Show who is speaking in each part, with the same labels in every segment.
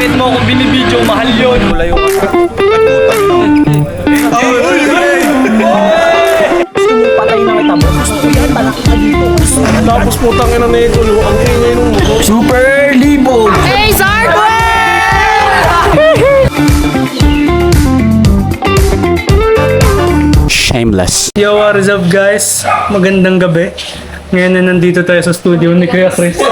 Speaker 1: bakit mo akong binibidyo? Mahal yun. Layo ka. Patay na kita mo. Gusto ko yan. Malaki ka dito.
Speaker 2: Tapos putang ina na ito. Ang ingay nung mo.
Speaker 1: Super libog.
Speaker 3: Hey, Zarkwe!
Speaker 1: Shameless.
Speaker 4: Yo, what is up guys? Magandang gabi. Ngayon na nandito tayo sa studio ni Kuya Chris.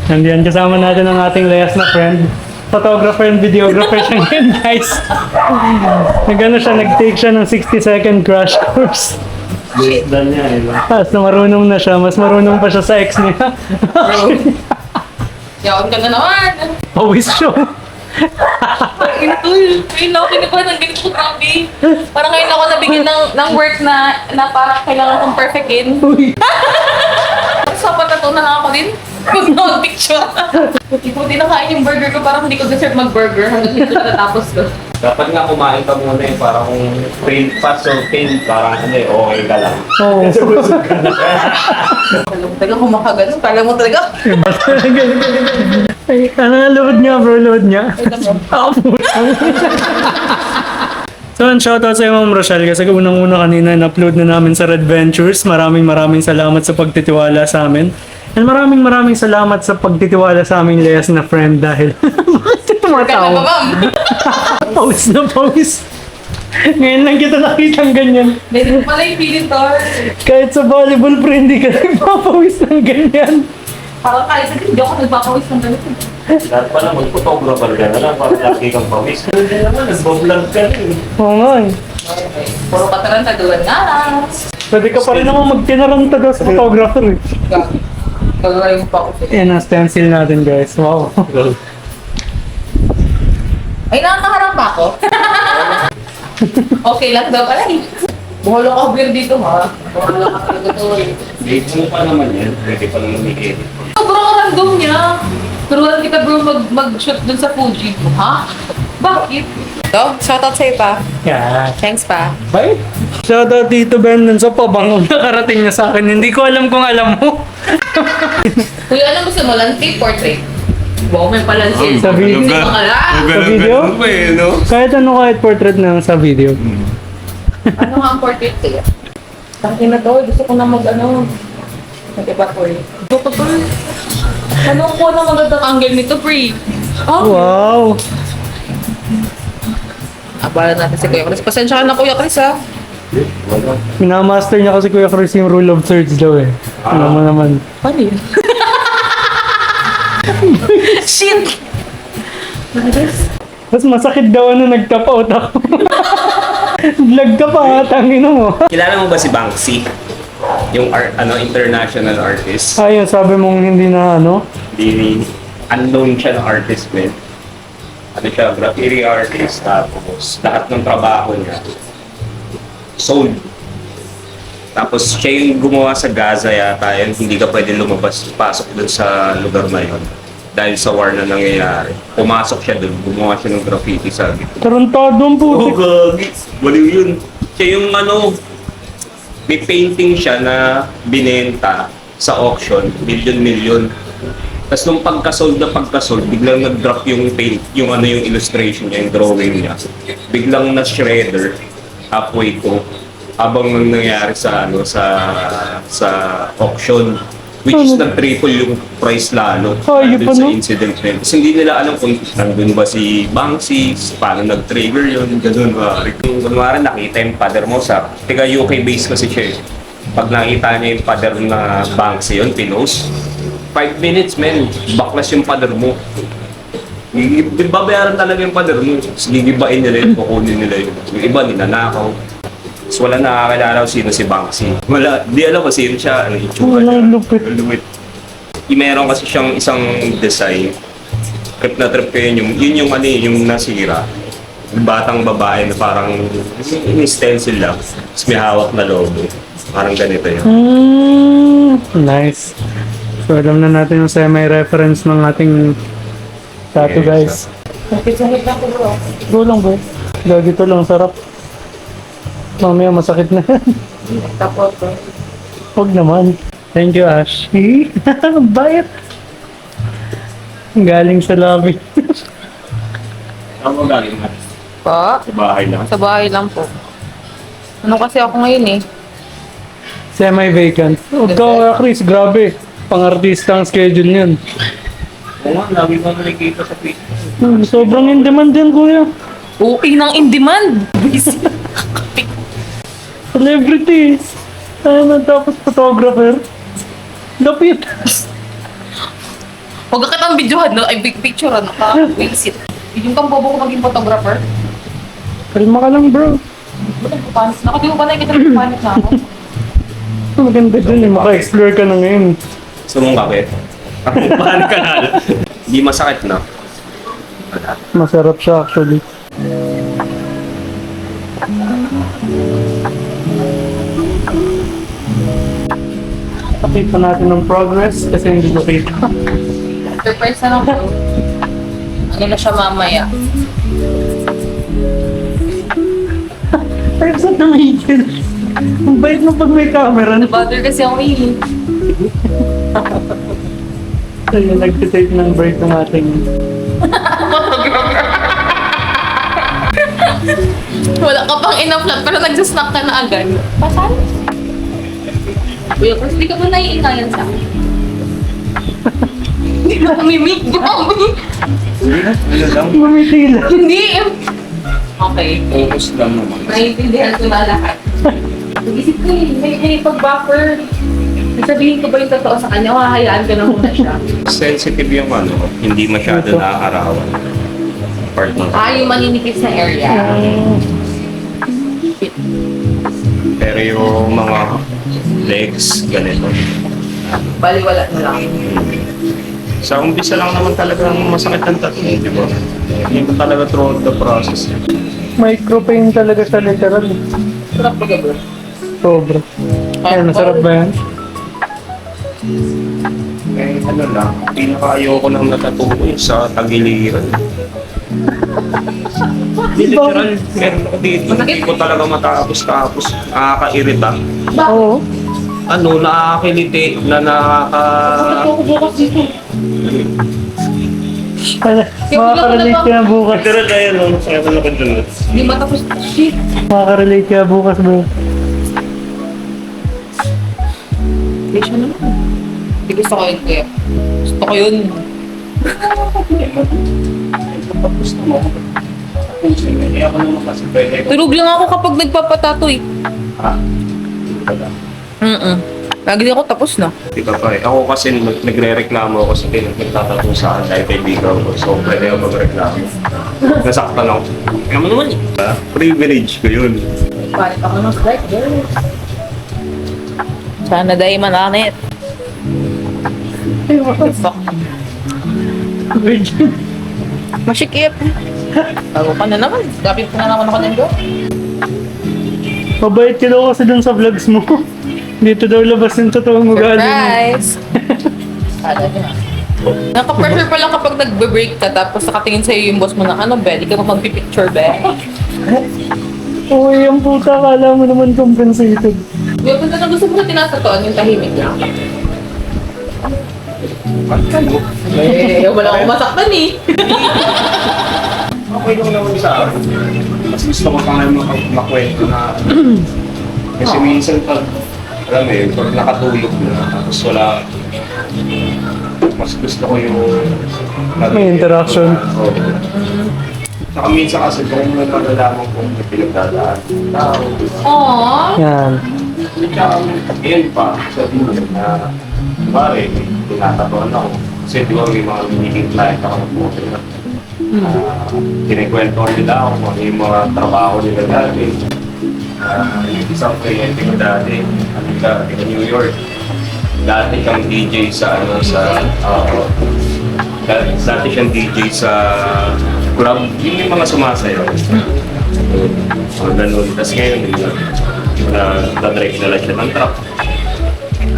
Speaker 4: Nandiyan kasama natin ang ating layas na friend. Photographer and videographer siya ngayon guys. Nag-take siya ng 60-second crash course. Tapos na marunong na siya, mas marunong pa siya sa ex niya.
Speaker 3: Yawan ka na naman.
Speaker 4: Always show.
Speaker 3: Ngayon ako kinukuha ng ganito, grabe. Parang ngayon ako nabigyan ng work na parang kailangan kong perfectin. Sapat na to na lang ako din. Huwag na mag-picture. Buti na kain yung burger ko, parang hindi ko deserve mag-burger hanggang dito na natapos ko.
Speaker 2: Dapat nga kumain ka muna eh. Parang fail fast or fail. Parang ano eh, okay ka lang.
Speaker 4: Oo.
Speaker 3: Talaga kumakaganon. Kala mo talaga.
Speaker 4: Ay, ano nga, load niya bro, load niya. So, shoutout sa iyo Ma'am Rochelle kasi unang-una kanina na-upload na namin sa Red Ventures. Maraming salamat sa pagtitiwala sa amin. And maraming salamat sa pagtitiwala sa aming layas na friend dahil bakit
Speaker 3: Kaya ba,
Speaker 4: tumatawa?
Speaker 3: ma'am?
Speaker 4: Pause na pause. Ngayon lang kita nakitang ganyan.
Speaker 3: Hindi pala yung feeling to.
Speaker 4: Kahit sa volleyball pre, hindi ka nagpapawis ng ganyan.
Speaker 3: Parang kahit sa hindi ako nagpapawis ng ganito.
Speaker 2: Dapat pala mag-photographer ka na lang. Parang laki kang pawis. Hindi naman, nag-vlog ka rin.
Speaker 4: Oo nga eh.
Speaker 3: Puro katarantaduan nga lang.
Speaker 4: Pwede ka pa rin naman magtinarantag sa photographer eh.
Speaker 3: Gagawin mo pa ako.
Speaker 4: Yan ang stencil natin guys. Wow.
Speaker 3: Ay, nakakaharap ba ako? Okay lang daw pala eh. Buhalo ka beer dito ha. Buhalo ka talaga to eh.
Speaker 2: Date mo pa naman yan. Pwede pa naman mag-edit.
Speaker 3: Sobrang random niya. Turuan kita bro mag-shoot dun sa Fuji. Ha? Bakit? Ito, shoutout sa'yo pa.
Speaker 4: Yeah.
Speaker 3: Thanks pa.
Speaker 4: Bye. Shoutout dito Ben dun sa pabango nakarating niya sa akin. Hindi ko alam kung alam mo.
Speaker 3: Kuya, alam mo sa landscape portrait? Wow, may palansin.
Speaker 4: Sa video.
Speaker 3: Hindi pa kala.
Speaker 4: Sa video? Kahit ano, kahit portrait na sa video.
Speaker 3: Ano nga ang portrait sa'yo? Tangin na to, gusto ko na mag-iba ko eh. Gusto ko to. Anong ko na magandang angle nito, pre? Oh,
Speaker 4: Wow.
Speaker 3: abala natin si Kuya Chris. Pasensya ka na, Kuya Chris, ha?
Speaker 4: Minamaster niya kasi Kuya Chris yung rule of thirds daw eh. Alam mo naman.
Speaker 3: Paano yun? Shit!
Speaker 4: Mas masakit daw ano nagtap out ako. Vlog ka pa ha, tangin mo.
Speaker 2: Kilala mo ba si Banksy? Yung international artist.
Speaker 4: Ayun, sabi mong hindi na ano.
Speaker 2: Hindi unknown siya na artist man. Ano siya, graffiti artist. Tapos lahat ng trabaho niya sold. Tapos siya yung gumawa sa Gaza yata yun. Hindi ka pwede lumabas, pasok dun sa lugar na yun. Dahil sa war na nangyayari. Pumasok siya dun, gumawa siya ng graffiti sa gitna.
Speaker 4: Tarantado ang
Speaker 2: Oh,
Speaker 4: putik.
Speaker 2: gagi. Baliw yun. Siya yung may painting siya na binenta sa auction, milyon. Tapos nung pagkasold, biglang nag-drop yung paint, yung illustration niya, yung drawing niya. Biglang na-shredder halfway to habang nangyayari sa auction. Which is nag-triple yung price lalo
Speaker 4: Ay,
Speaker 2: dun sa
Speaker 4: no?
Speaker 2: incident na yun. Kasi hindi nila alam kung nandun ba si Banksy, paano nag-trigger yun, gano'n ba. Kung kunwari nakita yung father mo sa, tiga UK base kasi siya eh. Pag nakita niya yung father na Banksy yun, pinost, 5 minutes men, baklas yung father mo. Babayaran talaga yung father mo, gigibain nila yun, kukunin nila yun. Yung iba ninanakaw. So wala nakakilala kung sino si Banksy. Wala, di alam kung sino siya, ano itsura niya.
Speaker 4: Walang lupit.
Speaker 2: Lupit. Meron kasi siyang isang design. Trip na trip ko yun yung yung nasira. Yung batang babae na parang stencil lang. Tapos may hawak na logo. Parang ganito yun.
Speaker 4: Nice. So alam na natin yung semi-reference ng ating tattoo guys.
Speaker 3: Sakit lang ko bro.
Speaker 4: Go lang bro. Gagi to lang, sarap. Mamaya masakit na yan.
Speaker 3: Tapos,
Speaker 4: Huwag naman. Thank you, Ash. Bayat. Galing sa lobby.
Speaker 2: Saan mo galing na?
Speaker 3: Pa?
Speaker 2: Sa bahay lang.
Speaker 3: Sa bahay lang po. Ano kasi ako ngayon eh?
Speaker 4: Semi-vacant. Huwag ka, Chris. Grabe. Pang-artista ang schedule niyan.
Speaker 2: Oo nga, lagi ko nakikita sa Facebook.
Speaker 4: Sobrang in demand din, kuya.
Speaker 3: Okay nang in demand.
Speaker 4: Celebrity. Ano, tapos photographer. Lapit.
Speaker 3: Huwag ka kitang videohan, no? Ay, big picture, ano ka? Visit. Yung kang bobo ko maging photographer.
Speaker 4: Kalma ka lang, bro.
Speaker 3: Ba't nagpapanis na ako? Di mo ba nakikita nagpapanis na ako?
Speaker 4: Maganda dun eh. Maka-explore ka na ngayon.
Speaker 2: Gusto mong kape? Paano ka na? Hindi masakit na.
Speaker 4: Masarap siya actually. Pakita natin ng progress kasi hindi ko kita.
Speaker 3: Surprise na lang po. Ano na siya mamaya?
Speaker 4: Ay, saan tumigil? Ang bait mo pag may camera.
Speaker 3: Bother kasi ako eh.
Speaker 4: So yun, nag-take ng break ng ating...
Speaker 3: Wala ka pang ina-flat pero nagsasnack ka na agad. Pasan? Kuya, kasi hindi ka ba naiingayan sa akin? Hindi na mamimik, grabe.
Speaker 2: Ano lang?
Speaker 4: Gumiti lang.
Speaker 3: Hindi. Okay.
Speaker 2: Focus lang naman.
Speaker 3: Naiintindihan ko na lahat. Isip ko eh, may pag-buffer. Sabihin ko ba yung totoo sa kanya o hahayaan ko na muna siya?
Speaker 2: Sensitive yung ano, hindi masyado nakakarawan. Part ng
Speaker 3: Yung maninipis na area.
Speaker 2: Pero yung mga legs, ganito.
Speaker 3: Baliwala na lang.
Speaker 2: Sa umpisa lang naman talagang masakit ang tattoo, di ba? Hindi mo talaga throughout the process.
Speaker 4: Micropain talaga sa literal.
Speaker 3: Sarap ba gabi?
Speaker 4: Sobra. Ay, masarap ba yan?
Speaker 2: Eh, ano lang, pinaka-ayoko nang natatuto yung sa tagiliran. Hindi, literal, meron ako dito. Hindi ko talaga matapos-tapos. Nakaka-irita.
Speaker 4: Oo.
Speaker 2: Ano, nakakiliti na
Speaker 3: Ako bukas dito.
Speaker 4: Makakarelate ka na bukas.
Speaker 2: Literal na yan, ano, sa ako ko dun.
Speaker 3: Hindi matapos. Shit.
Speaker 4: Makakarelate ka bukas, bro.
Speaker 3: Hindi siya naman. Hindi gusto ko yun, kuya. Gusto ko yun.
Speaker 2: Tapos na mo. Tapusin, eh, ako naman kasi pwede ko.
Speaker 3: Tulog lang ako kapag nagpapatato eh.
Speaker 2: Ha? Hindi ka ba?
Speaker 3: Lagi din ako tapos na.
Speaker 2: Di ba pa eh. Ako kasi nagre-reklamo ako sa nagtatato sa akin dahil kaibigan ko. So, pwede ako magreklamo. Nasaktan ako. Kaya mo naman eh. Privilege ko yun.
Speaker 3: Palit ako ng strike, girl. Sana dahil mananit.
Speaker 4: Ay, what the
Speaker 3: Fuck.
Speaker 4: Virgin.
Speaker 3: Masikip. Bago ka na naman. Gapit ko na naman ako nando.
Speaker 4: Mabait ka daw kasi dun sa vlogs mo. Dito daw labas yung totoong ugali mo.
Speaker 3: Surprise! Kala niya. Naka-pressure pa lang kapag nagbe-break ka tapos nakatingin sa'yo yung boss mo na ano, be, di ka ba magpipicture, be?
Speaker 4: Uy, ang puta, kala mo naman compensated.
Speaker 3: Yung punta na gusto mo na tinatatoan yung tahimik lang. Eh, wala akong masaktan eh.
Speaker 2: Okay lang naman sa akin. Mas gusto ko pa nga makwento na kasi minsan pag alam mo yun, pag nakatulog na tapos wala mas gusto ko yung
Speaker 4: May interaction.
Speaker 2: Oo. Saka minsan kasi kung may malalaman kung may pinagdadaan ng tao.
Speaker 3: Aww.
Speaker 4: Yan.
Speaker 2: Tsaka ngayon pa, sabi mo na pare, tinatatuan ako. Kasi di ba may mga meeting client ako ng puto na kinikwentuhan nila ako kung ano yung mga trabaho nila dati. Yung isang kliyente ko dati, taga New York. Dati siyang DJ sa dati siyang DJ sa club, yung may mga sumasayaw. Ganun. Tapos ngayon, na-drive na lang siya ng truck.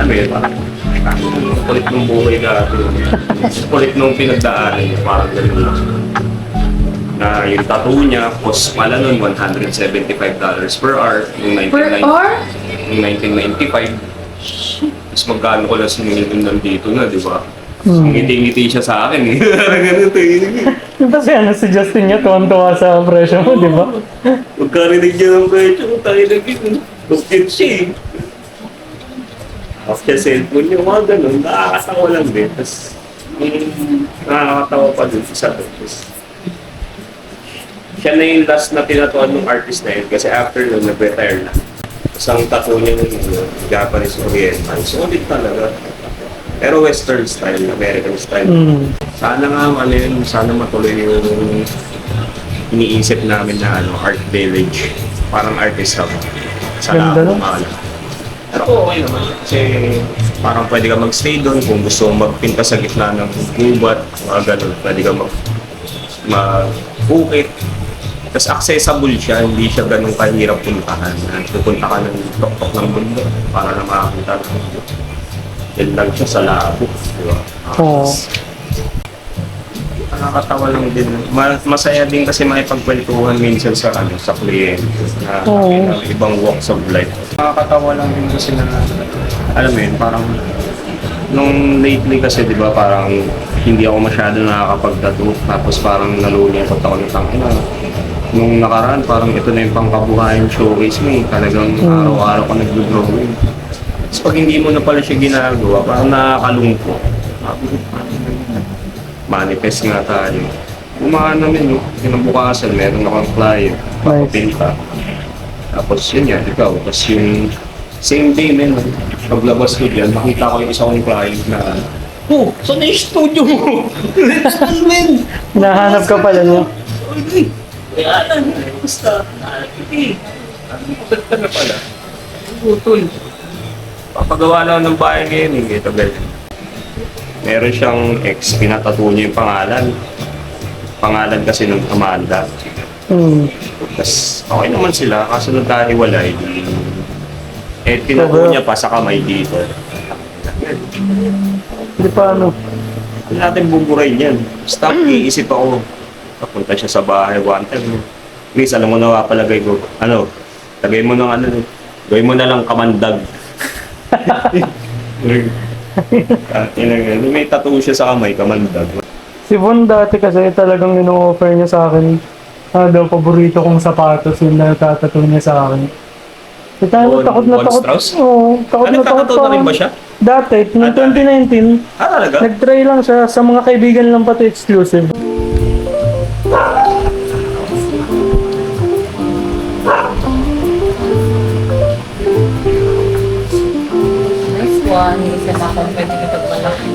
Speaker 2: Ano yun, parang kulit ng buhay dati. Kulit nung pinagdaanan niya, parang ganun lang. Na yung tattoo niya, cost pala nun $175 per hour noong
Speaker 3: Per hour?
Speaker 2: 1995. Tapos magkano ko lang siningil nandito na, di ba? Ngiti-ngiti siya sa akin eh. Parang ganun to eh.
Speaker 4: Kasi ano si Justin niya, tuwan-tuwa sa presyo mo, di ba?
Speaker 2: Pagkarinig niya ng presyo, tayo na gano'n. Lupit siya eh. Tapos siya cellphone niya, mga ganun. Nakakatawa lang din. Tapos, nakakatawa pa dun sa tapos. Siya na yung last na pinatuan ng artist na yun. Kasi after nun, nag-retire na. Tapos ang tattoo niya ng Japanese Oriental. Solid talaga. Pero western style, American style. Sana nga, ano yun, sana matuloy yung iniisip namin na art village. Parang artist hub. Sana
Speaker 4: Ganda, no?
Speaker 2: ako pero okay naman. Kasi parang pwede ka magstay doon kung gusto mong magpinta sa gitna ng gubat, mga ganun. Pwede ka mag-bukit. Tapos accessible siya, hindi siya ganun kahirap puntahan. Pupunta ka ng tok-tok ng mundo para na makakita ng mundo. Yan lang siya sa labo, di ba?
Speaker 4: Oo.
Speaker 2: Nakakatawa lang din. Masaya din kasi makipagkwentuhan minsan sa sa kliyente na ibang walks of life. Nakakatawa lang din kasi na, alam mo yun, parang nung lately kasi di ba parang hindi ako masyado nakakapag-tattoo tapos parang nalulungkot ako ng tangina. Nung nakaraan parang ito na yung pangkabuhayan showcase mo eh. Talagang araw-araw ka nag-drawing. Tapos pag hindi mo na pala siya ginagawa, parang nakakalungkot. Manifest nga tayo. Umahan namin, no? Kinabukasan, meron akong client, papapinta. Tapos yun yan, ikaw. Tapos yung same day, men, paglabas ko dyan, nakita ko yung isa kong client na, oh, saan na yung studio mo? Let's go, men!
Speaker 4: Nahanap ka pala niya.
Speaker 2: Kaya lang, basta, nakakiti. Pagkat ka na pala. Utol. Papagawa lang ng bahay ngayon, eh. Ito, ganyan. Meron siyang ex, pinatato niya yung pangalan. Pangalan kasi ng Amanda. Tapos, okay naman sila, kaso nagkahiwalay. Eh, tinato niya pa sa kamay dito.
Speaker 4: Hindi pa ano.
Speaker 2: Hindi natin buburayin yan. Basta iisip ako, papunta siya sa bahay one time. Please, alam mo na palagay ko. Ano, lagay mo ng gawin mo na lang kamandag. May tattoo siya sa kamay, kamandag.
Speaker 4: Si Von dati kasi talagang ino-offer niya sa akin. Daw, paborito kong sapatos yung natatato niya sa akin. Tayo, takot na
Speaker 2: Von
Speaker 4: takot.
Speaker 2: Strauss?
Speaker 4: Oo, takot na takot
Speaker 2: nagtatattoo na rin ba siya?
Speaker 4: Dati, noong 2019,
Speaker 2: Talaga?
Speaker 4: nag-try lang siya. Sa mga kaibigan lang pati exclusive.
Speaker 3: Nice one. Hindi siya makong pwede kapag malaki.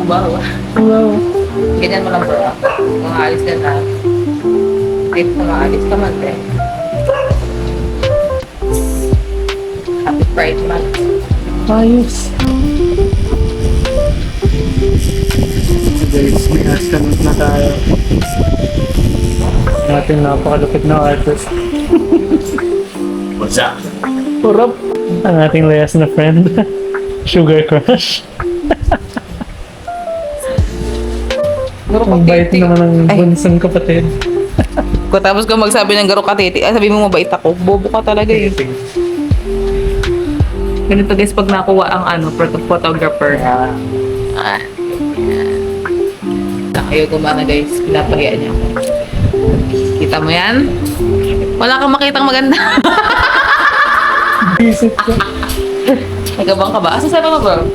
Speaker 3: Wow.
Speaker 4: Wow.
Speaker 3: Ganyan mo lang bro. Kung aalis ka na. Kahit kung aalis ka man, eh. Happy Pride Month.
Speaker 4: Ayos. Guys, may askanot na tayo. Natin napakalupit na artist.
Speaker 2: What's up?
Speaker 4: Purap. Ang ating layas na friend. Sugar Crush. Ang bait naman ng bunsong kapatid.
Speaker 3: Kung tapos ka magsabi ng garo katiti, sabi mo mabait ako. Bobo ka talaga eh. Ganito guys pag nakuha ang photographer. Ah. Ayaw gumana guys, pinapahiya niya ako. Kita mo yan? Wala kang makitang maganda.
Speaker 4: Visit ko.
Speaker 3: Nagabang ka ba? Asa sabi mo bro?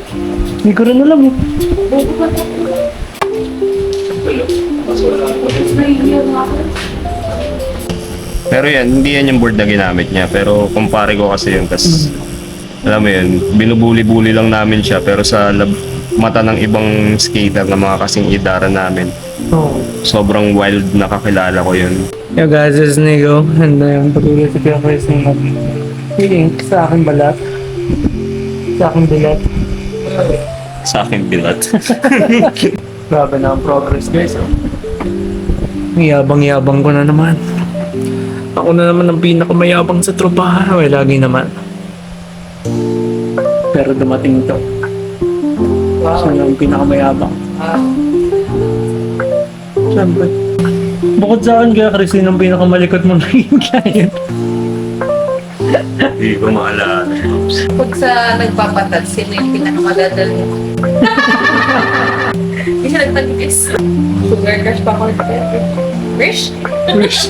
Speaker 4: Hindi ko rin alam eh.
Speaker 2: Pero yan, hindi yan yung board na ginamit niya. Pero kumpare ko kasi yun. Tapos, alam mo yun, binubuli-buli lang namin siya. Pero sa mata ng ibang skater na mga kasing idara namin, sobrang wild na kakilala ko yun.
Speaker 4: Yo guys, this is Nigo. And yung patuloy sa Pia-Press ng ink sa aking balat. Sa aking bilat.
Speaker 2: Sa akin bilat.
Speaker 4: Grabe na ang progress guys. Yabang-yabang ko na naman. Ako na naman ang pinakamayabang sa tropahan. Well, lagi naman. Pero dumating ito. Siya na ang pinakamayabang. Siyempre. Bukod sa akin kaya Chris, yun ang pinakamalikot mo naging client.
Speaker 2: Hindi ko maalala.
Speaker 3: Pag sa nagpapatag, sino yung pinakamadadal mo? Hindi siya nagtagis. Sugar crush pa ako nagtagis. Wish?
Speaker 4: Wish.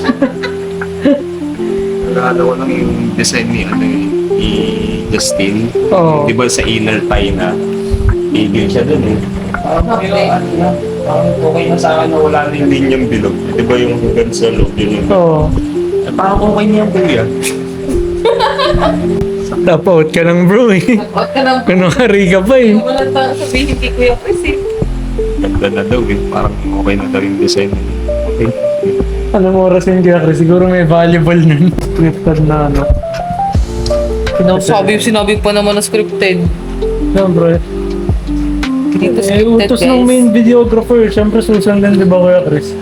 Speaker 2: Naalala ko lang yung design ni, ni Justin.
Speaker 4: Oo.
Speaker 2: Di ba sa inner thigh na bigil siya dun eh.
Speaker 3: Okay.
Speaker 2: Parang okay na sa akin na wala na yung linyang bilog. Di ba yung hanggang sa loob yun yung...
Speaker 4: Oo.
Speaker 2: Parang okay niya yung kuya.
Speaker 4: Tap-out ka lang bro eh.
Speaker 3: Huwag ka nang
Speaker 4: Kunwari ka pa eh.
Speaker 3: wala tayong sabihin kay Kuya Chris eh.
Speaker 2: Ganda na daw eh. Parang okay na daw yung design. Okay.
Speaker 4: Anong oras yun kaya Chris? Siguro may valuable nun. Scripted na ano.
Speaker 3: Sinabi pa naman na scripted.
Speaker 4: Siyempre.
Speaker 3: Dito
Speaker 4: Eh,
Speaker 3: scripted
Speaker 4: utos ng main videographer. Siyempre susundan di ba kuya Chris?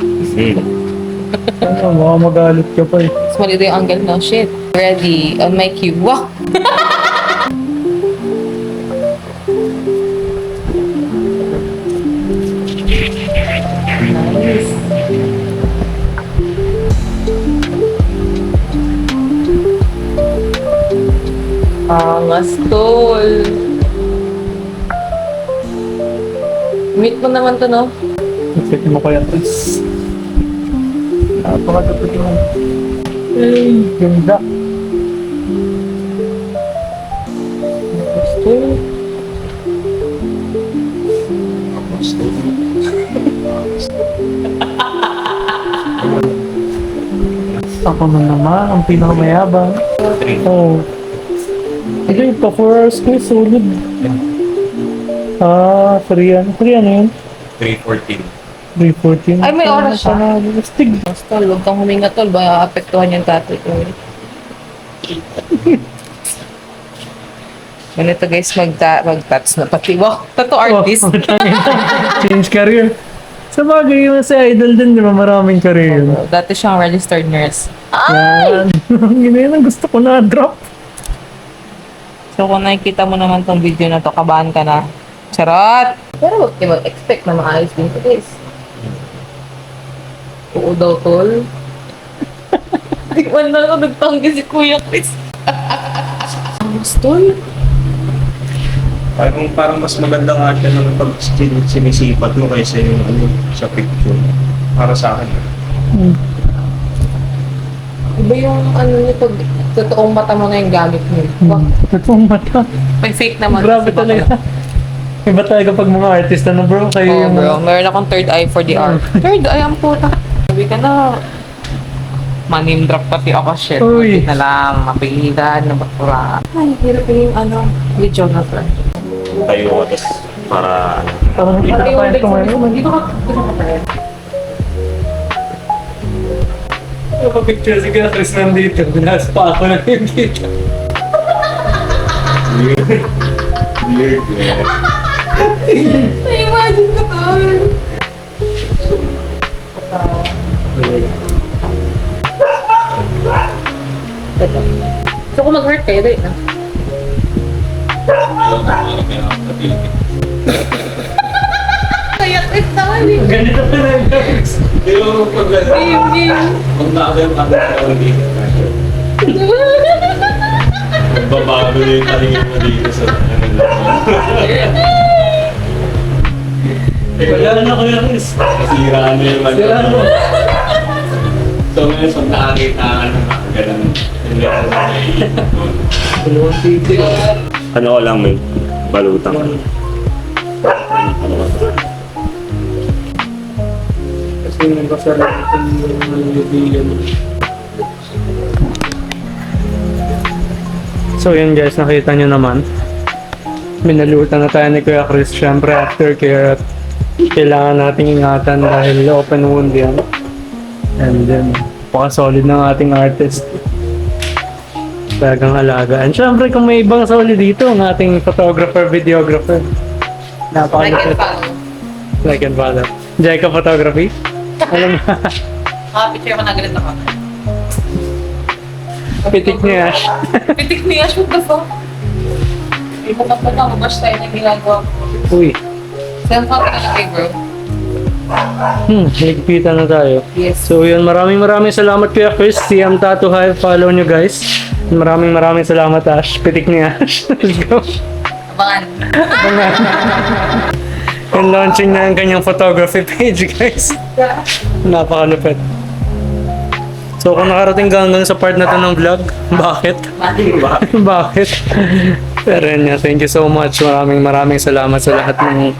Speaker 4: Ano, baka magalit ka pa eh.
Speaker 3: Mas malito yung angle no? Shit. Ready. On my cue. Wow! Nice. Angas tol. Meet mo naman to no?
Speaker 4: Check mo kaya Chris. Napakatapos mo. Eh, ganda.
Speaker 3: Gusto.
Speaker 4: Ako na naman, ang pinakamayabang. Oh. Okay, pa 4 hours ko, solid. Ah, 3 ano? 3 ano yun?
Speaker 2: 314.
Speaker 4: 3:14.
Speaker 3: Ay, may oras siya.
Speaker 4: Stig.
Speaker 3: Tol, huwag kang huminga tol. Baka apektuhan yung tatay ko. Ganito guys, mag-tats na pati. Wow, tato artist.
Speaker 4: Change career. Sa bagay yung sa idol din, di ba? Maraming career yun.
Speaker 3: Dati siyang registered nurse.
Speaker 4: Yan. Yun ang gusto ko na drop.
Speaker 3: So kung nakikita mo naman tong video na to, kabahan ka na. Charot! Pero huwag kayo mag-expect na maayos din to guys. Oo daw tol. Di man na ako nagtanggi si Kuya Chris. Angas tol.
Speaker 2: Parang mas maganda nga siya ng pag sinisipat mo kaysa yung ano, sa picture. Para sa akin.
Speaker 3: Iba yung ano niya pag totoong mata mo na yung gamit mo. Wow.
Speaker 4: Totoong mata.
Speaker 3: May fake naman.
Speaker 4: Grabe talaga. Iba talaga pag mga artist na bro. Kayo
Speaker 3: Oo
Speaker 4: yung
Speaker 3: bro, meron akong third eye for the art. Third eye ang puta. Sabi ka na, manim drop pati ako shit.
Speaker 4: Uy.
Speaker 3: Uy. Na lang, mapigilan, nabakura. Ay, hirap yung ano, videographer.
Speaker 2: Tayo ko tapos para
Speaker 4: parang hindi ka pa ito ngayon.
Speaker 3: Hindi ko ka-friend.
Speaker 4: Picture si Kuya Chris nandito. Binas pa ako lang yung dito.
Speaker 2: weird eh.
Speaker 3: Na-imagine ko to. So kung mag-hurt kayo, dahil na. Kaya Chris naman eh.
Speaker 4: Ganito pa lang guys.
Speaker 2: Pero pag nakagam ako sa dito. Magbabago na yung talingin mo dito sa ano lang.
Speaker 4: Wala na Kuya Chris.
Speaker 2: Nasira na yung ano.
Speaker 4: Sira mo.
Speaker 2: So ngayon pag nakakita ka ng ganun.
Speaker 4: Dalawang titi.
Speaker 2: Ano ko lang may balutang.
Speaker 4: Kasi nagkasarap itong nalilibigan. So yun guys, nakita nyo naman. Minalutan na tayo ni Kuya Chris. Siyempre aftercare at kailangan nating ingatan dahil open wound yan. And then, solid ng ating artist. Talagang alaga. And syempre kung may ibang solid dito, ang ating photographer, videographer. Napakalupit. Like and follow. Jaika Photography. Alam mo,
Speaker 3: Picture ko na ganito ka.
Speaker 4: pitik ni Ash.
Speaker 3: Pitik ni Ash, what the fuck? Iba ka pa na, mabash tayo na ginagawa ko.
Speaker 4: Uy,
Speaker 3: Saan ka na lagay bro?
Speaker 4: Higpitan na tayo.
Speaker 3: Yes.
Speaker 4: So yun, maraming salamat Kuya Chris. CM Tattoo Hive, follow nyo guys. Maraming salamat Ash. Pitik ni Ash. Let's go.
Speaker 3: Abangan.
Speaker 4: And launching na ang kanyang photography page guys. Napakalupit. So kung nakarating ka hanggang sa part na to ng vlog, bakit? Bakit? Pero yun nga, thank you so much. Maraming salamat sa lahat ng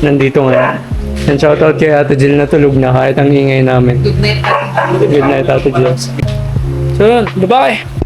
Speaker 4: nandito ngayon. And shoutout kay Ate Jill na tulog na kahit ang ingay namin.
Speaker 3: Good night.
Speaker 4: Good night Ate Jill. So yun, bye-bye!